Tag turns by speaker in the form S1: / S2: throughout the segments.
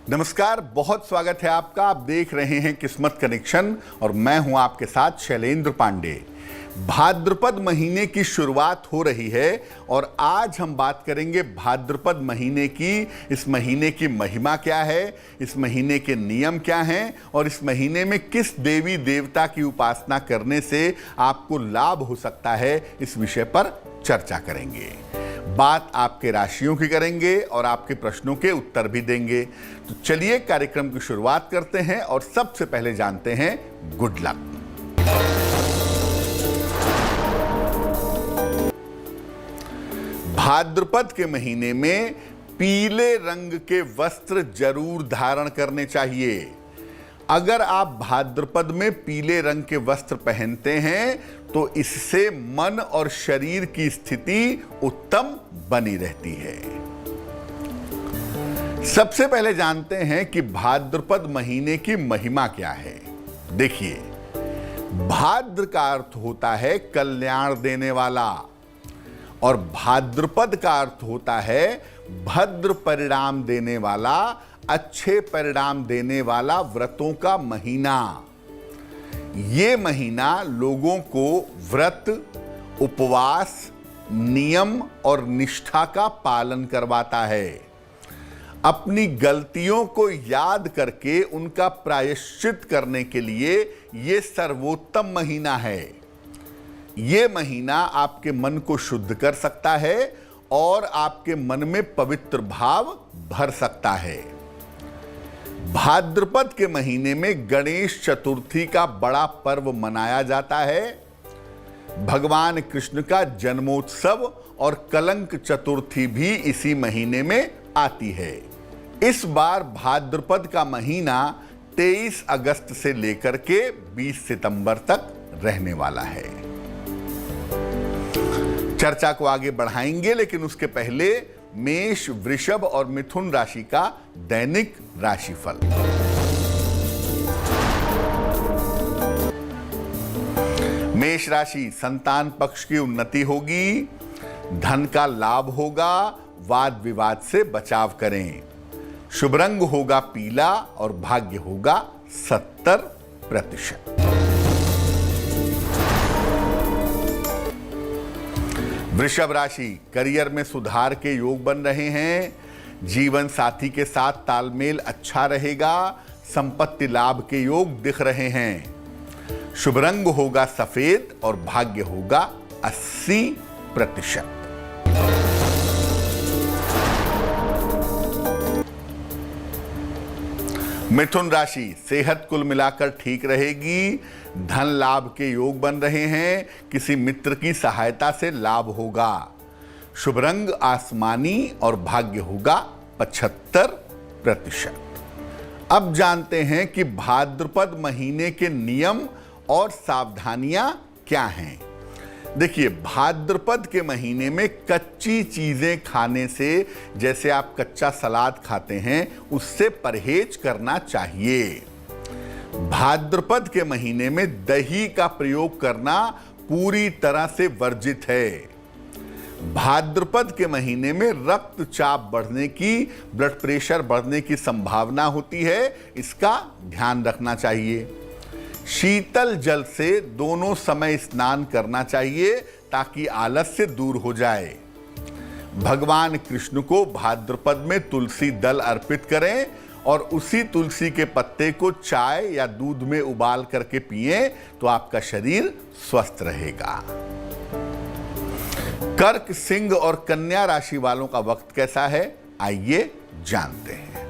S1: नमस्कार, बहुत स्वागत है आपका। आप देख रहे हैं किस्मत कनेक्शन और मैं हूं आपके साथ शैलेंद्र पांडे। भाद्रपद महीने की शुरुआत हो रही है और आज हम बात करेंगे भाद्रपद महीने की। इस महीने की महिमा क्या है, इस महीने के नियम क्या हैं और इस महीने में किस देवी देवता की उपासना करने से आपको लाभ हो सकता है, इस विषय पर चर्चा करेंगे। बात आपके राशियों की करेंगे और आपके प्रश्नों के उत्तर भी देंगे। तो चलिए कार्यक्रम की शुरुआत करते हैं और सबसे पहले जानते हैं गुड लक। भाद्रपद के महीने में पीले रंग के वस्त्र जरूर धारण करने चाहिए। अगर आप भाद्रपद में पीले रंग के वस्त्र पहनते हैं तो इससे मन और शरीर की स्थिति उत्तम बनी रहती है। सबसे पहले जानते हैं कि भाद्रपद महीने की महिमा क्या है। देखिए, भाद्र का अर्थ होता है कल्याण देने वाला और भाद्रपद का अर्थ होता है भद्र परिणाम देने वाला, अच्छे परिणाम देने वाला व्रतों का महीना। ये महीना लोगों को व्रत, उपवास, नियम और निष्ठा का पालन करवाता है। अपनी गलतियों को याद करके उनका प्रायश्चित करने के लिए ये सर्वोत्तम महीना है। ये महीना आपके मन को शुद्ध कर सकता है और आपके मन में पवित्र भाव भर सकता है। भाद्रपद के महीने में गणेश चतुर्थी का बड़ा पर्व मनाया जाता है। भगवान कृष्ण का जन्मोत्सव और कलंक चतुर्थी भी इसी महीने में आती है। इस बार भाद्रपद का महीना 23 अगस्त से लेकर के 20 सितंबर तक रहने वाला है। चर्चा को आगे बढ़ाएंगे, लेकिन उसके पहले मेष, वृषभ और मिथुन राशि का दैनिक राशिफल। मेष राशि, संतान पक्ष की उन्नति होगी, धन का लाभ होगा, वाद विवाद से बचाव करें। शुभ रंग होगा पीला और भाग्य होगा 70%। वृषभ राशि, करियर में सुधार के योग बन रहे हैं। जीवन साथी के साथ तालमेल अच्छा रहेगा। संपत्ति लाभ के योग दिख रहे हैं। शुभ रंग होगा सफेद और भाग्य होगा 80%। मिथुन राशि, सेहत कुल मिलाकर ठीक रहेगी। धन लाभ के योग बन रहे हैं। किसी मित्र की सहायता से लाभ होगा। शुभ रंग आसमानी और भाग्य होगा 75%। अब जानते हैं कि भाद्रपद महीने के नियम और सावधानियां क्या हैं। देखिए, भाद्रपद के महीने में कच्ची चीजें खाने से, जैसे आप कच्चा सलाद खाते हैं, उससे परहेज करना चाहिए। भाद्रपद के महीने में दही का प्रयोग करना पूरी तरह से वर्जित है। भाद्रपद के महीने में रक्तचाप बढ़ने की, ब्लड प्रेशर बढ़ने की संभावना होती है, इसका ध्यान रखना चाहिए। शीतल जल से दोनों समय स्नान करना चाहिए ताकि आलस्य दूर हो जाए। भगवान कृष्ण को भाद्रपद में तुलसी दल अर्पित करें और उसी तुलसी के पत्ते को चाय या दूध में उबाल करके पिएं तो आपका शरीर स्वस्थ रहेगा। कर्क, सिंह और कन्या राशि वालों का वक्त कैसा है, आइए जानते हैं।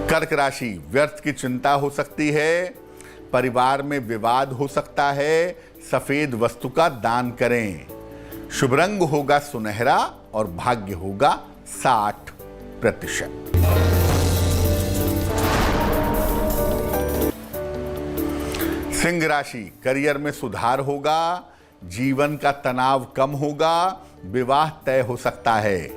S1: कर्क राशि, व्यर्थ की चिंता हो सकती है। परिवार में विवाद हो सकता है। सफेद वस्तु का दान करें। शुभ रंग होगा सुनहरा और भाग्य होगा 60%। सिंह राशि, करियर में सुधार होगा। जीवन का तनाव कम होगा। विवाह तय हो सकता है।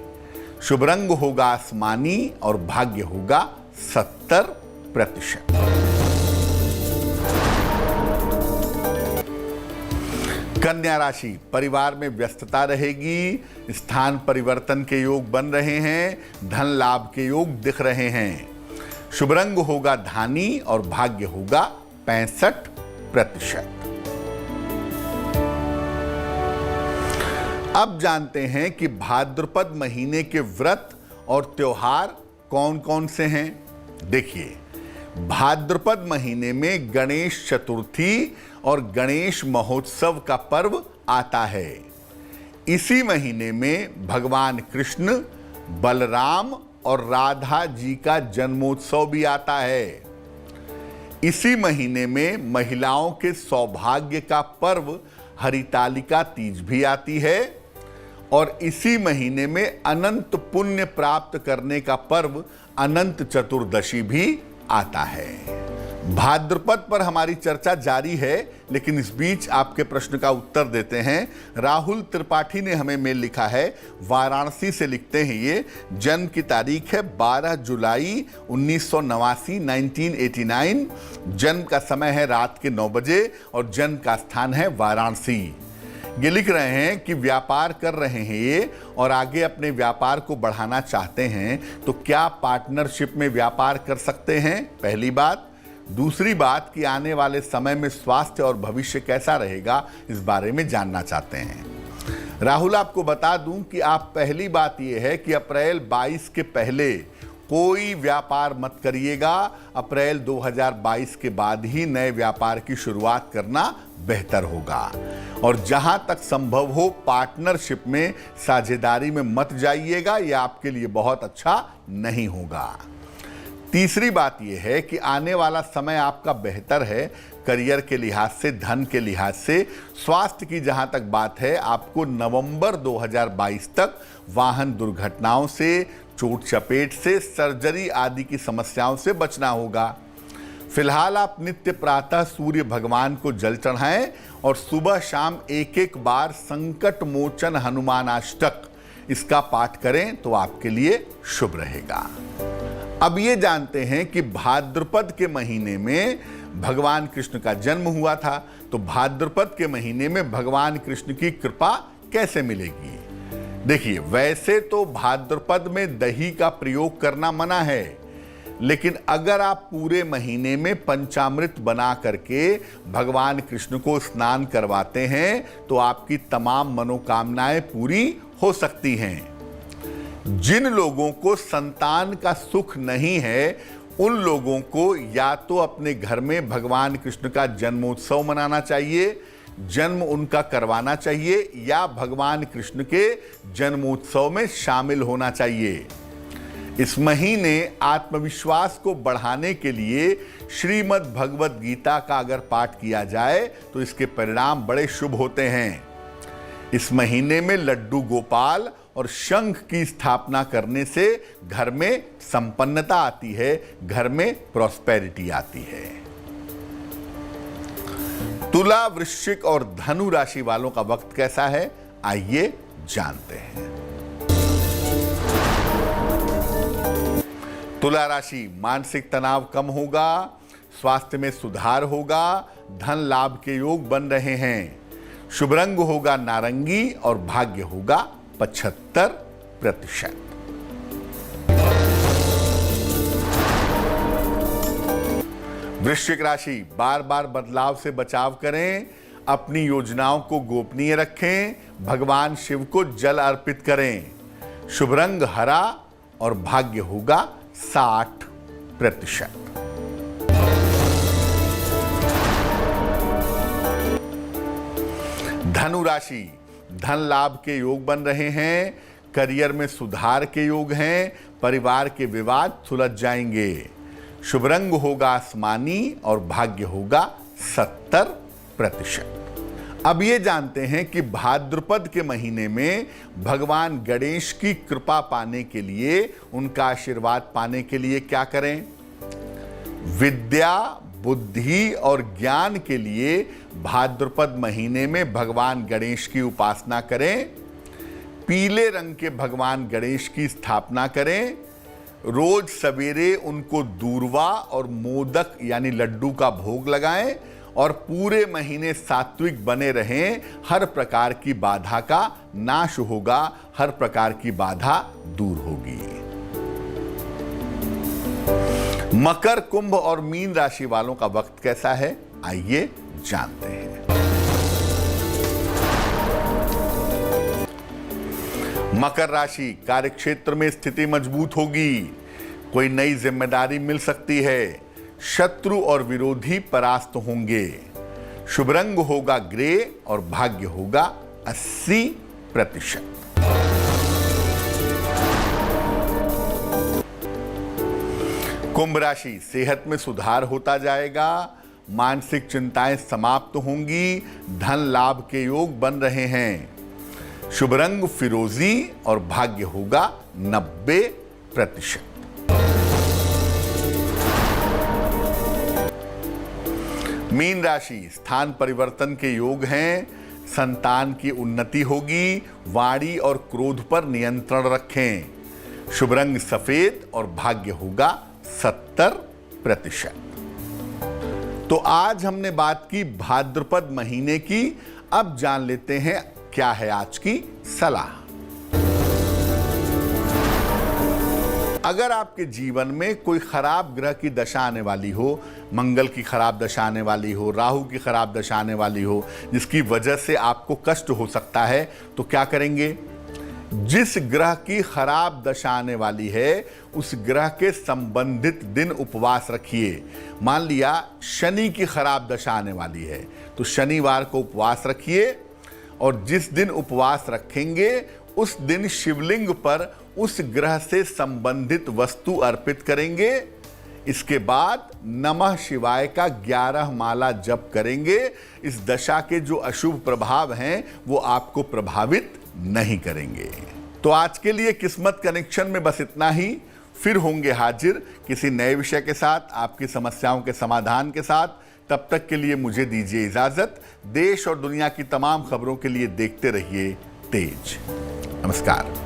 S1: शुभ रंग होगा आसमानी और भाग्य होगा 70%। कन्या राशि, परिवार में व्यस्तता रहेगी, स्थान परिवर्तन के योग बन रहे हैं, धन लाभ के योग दिख रहे हैं। शुभ रंग होगा धानी और भाग्य होगा 65%। अब जानते हैं कि भाद्रपद महीने के व्रत और त्योहार कौन कौन से हैं। देखिए, भाद्रपद महीने में गणेश चतुर्थी और गणेश महोत्सव का पर्व आता है। इसी महीने में भगवान कृष्ण, बलराम और राधा जी का जन्मोत्सव भी आता है। इसी महीने में महिलाओं के सौभाग्य का पर्व हरितालिका तीज भी आती है और इसी महीने में अनंत पुण्य प्राप्त करने का पर्व अनंत चतुर्दशी भी आता है। भाद्रपद पर हमारी चर्चा जारी है, लेकिन इस बीच आपके प्रश्न का उत्तर देते हैं। राहुल त्रिपाठी ने हमें मेल लिखा है, वाराणसी से लिखते हैं। ये जन्म की तारीख है 12 जुलाई 1989, 1989। जन्म का समय है रात के 9 बजे और जन्म का स्थान है वाराणसी। ये लिख रहे हैं कि व्यापार कर रहे हैं ये और आगे अपने व्यापार को बढ़ाना चाहते हैं, तो क्या पार्टनरशिप में व्यापार कर सकते हैं? पहली बात। दूसरी बात कि आने वाले समय में स्वास्थ्य और भविष्य कैसा रहेगा, इस बारे में जानना चाहते हैं। राहुल, आपको बता दूं कि आप पहली बात यह है कि अप्रैल 22 के पहले कोई व्यापार मत करिएगा। अप्रैल 2022 के बाद ही नए व्यापार की शुरुआत करना बेहतर होगा और जहां तक संभव हो पार्टनरशिप में, साझेदारी में मत जाइएगा, यह आपके लिए बहुत अच्छा नहीं होगा। तीसरी बात यह है कि आने वाला समय आपका बेहतर है करियर के लिहाज से, धन के लिहाज से। स्वास्थ्य की जहां तक बात है, आपको नवंबर 2022 तक वाहन दुर्घटनाओं से, चोट चपेट से, सर्जरी आदि की समस्याओं से बचना होगा। फिलहाल आप नित्य प्रातः सूर्य भगवान को जल चढ़ाएं और सुबह शाम एक बार संकट मोचन हनुमान अष्टक इसका पाठ करें तो आपके लिए शुभ रहेगा। अब ये जानते हैं कि भाद्रपद के महीने में भगवान कृष्ण का जन्म हुआ था, तो भाद्रपद के महीने में भगवान कृष्ण की कृपा कैसे मिलेगी? देखिए, वैसे तो भाद्रपद में दही का प्रयोग करना मना है, लेकिन अगर आप पूरे महीने में पंचामृत बना करके भगवान कृष्ण को स्नान करवाते हैं तो आपकी तमाम मनोकामनाएं पूरी हो सकती हैं। जिन लोगों को संतान का सुख नहीं है, उन लोगों को या तो अपने घर में भगवान कृष्ण का जन्मोत्सव मनाना चाहिए, जन्म उनका करवाना चाहिए, या भगवान कृष्ण के जन्मोत्सव में शामिल होना चाहिए। इस महीने आत्मविश्वास को बढ़ाने के लिए श्रीमद् भगवद गीता का अगर पाठ किया जाए तो इसके परिणाम बड़े शुभ होते हैं। इस महीने में लड्डू गोपाल और शंख की स्थापना करने से घर में संपन्नता आती है, घर में प्रॉस्पेरिटी आती है। तुला, वृश्चिक और धनु राशि वालों का वक्त कैसा है, आइए जानते हैं। तुला राशि, मानसिक तनाव कम होगा, स्वास्थ्य में सुधार होगा, धन लाभ के योग बन रहे हैं। शुभ रंग होगा नारंगी और भाग्य होगा 75%। वृश्चिक राशि, बार बार बदलाव से बचाव करें, अपनी योजनाओं को गोपनीय रखें, भगवान शिव को जल अर्पित करें। शुभ रंग हरा और भाग्य होगा 60%। धनु राशि, धन लाभ के योग बन रहे हैं, करियर में सुधार के योग हैं, परिवार के विवाद सुलझ जाएंगे। शुभ रंग होगा आसमानी और भाग्य होगा 70%। अब ये जानते हैं कि भाद्रपद के महीने में भगवान गणेश की कृपा पाने के लिए, उनका आशीर्वाद पाने के लिए क्या करें। विद्या, बुद्धि और ज्ञान के लिए भाद्रपद महीने में भगवान गणेश की उपासना करें। पीले रंग के भगवान गणेश की स्थापना करें। रोज सवेरे उनको दूर्वा और मोदक यानी लड्डू का भोग लगाएं और पूरे महीने सात्विक बने रहें। हर प्रकार की बाधा का नाश होगा, हर प्रकार की बाधा दूर होगी। मकर, कुंभ और मीन राशि वालों का वक्त कैसा है, आइए जानते हैं। मकर राशि, कार्यक्षेत्र में स्थिति मजबूत होगी, कोई नई जिम्मेदारी मिल सकती है, शत्रु और विरोधी परास्त होंगे, शुभ रंग होगा ग्रे और भाग्य होगा 80%। कुंभ राशि, सेहत में सुधार होता जाएगा, मानसिक चिंताएं समाप्त होंगी, धन लाभ के योग बन रहे हैं, शुभ रंग फिरोजी और भाग्य होगा 90%। मीन राशि, स्थान परिवर्तन के योग हैं, संतान की उन्नति होगी, वाणी और क्रोध पर नियंत्रण रखें, शुभ रंग सफेद और भाग्य होगा 70%। तो आज हमने बात की भाद्रपद महीने की। अब जान लेते हैं क्या है आज की सलाह। अगर आपके जीवन में कोई खराब ग्रह की दशा आने वाली हो, मंगल की खराब दशा आने वाली हो, राहु की खराब दशा आने वाली हो, जिसकी वजह से आपको कष्ट हो सकता है, तो क्या करेंगे? जिस ग्रह की खराब दशा आने वाली है उस ग्रह के संबंधित दिन उपवास रखिए। मान लिया शनि की खराब दशा आने वाली है तो शनिवार को उपवास रखिए, और जिस दिन उपवास रखेंगे उस दिन शिवलिंग पर उस ग्रह से संबंधित वस्तु अर्पित करेंगे। इसके बाद नमः शिवाय का 11 माला जप करेंगे। इस दशा के जो अशुभ प्रभाव हैं वो आपको प्रभावित नहीं करेंगे। तो आज के लिए किस्मत कनेक्शन में बस इतना ही। फिर होंगे हाजिर किसी नए विषय के साथ, आपकी समस्याओं के समाधान के साथ। तब तक के लिए मुझे दीजिए इजाजत। देश और दुनिया की तमाम खबरों के लिए देखते रहिए तेज। नमस्कार।